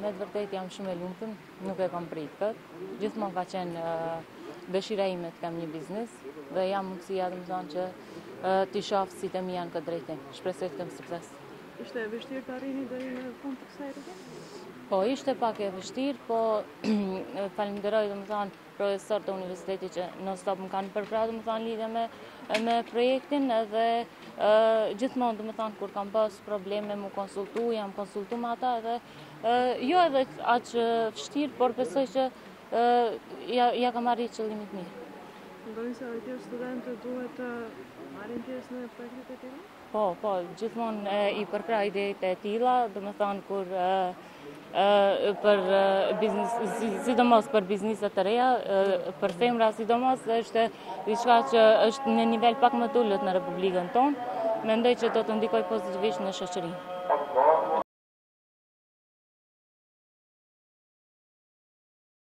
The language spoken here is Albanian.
me të vërtet jam shumë e lumtur, nuk e kam prit këtë. Gjithmonë ka qenë dëshira ime të kam një biznes dhe jam mundësia domethënë që t'i shoh si të mi janë këtë drejtim. Shpresoj të kem sukses. Ishte e vështirë të arrini deri në fund të kësaj rrugë? Po, ishte pak e vështirë, po falenderoj domethënë profesorët të universitetit që non stop më kanë përkrahur domethënë lidhje me projektin edhe gjithmonë domethënë kur kam pas probleme mu konsultu, jam konsultu me ata edhe jo edhe aq vështirë, por besoj që ja kam arritur qëllimin e mirë. Mendoni se edhe studentë duhet të marrin pjesë në projektet e tilla? Po, gjithmonë i përkrah idetë e tilla, domethënë kur për biznes, sidomos për bizneset të reja, për femra sidomos është diçka që është në nivel pak më të ulët në Republikën tonë, mendoj që do të ndikoj pozitivisht në shoqërinë.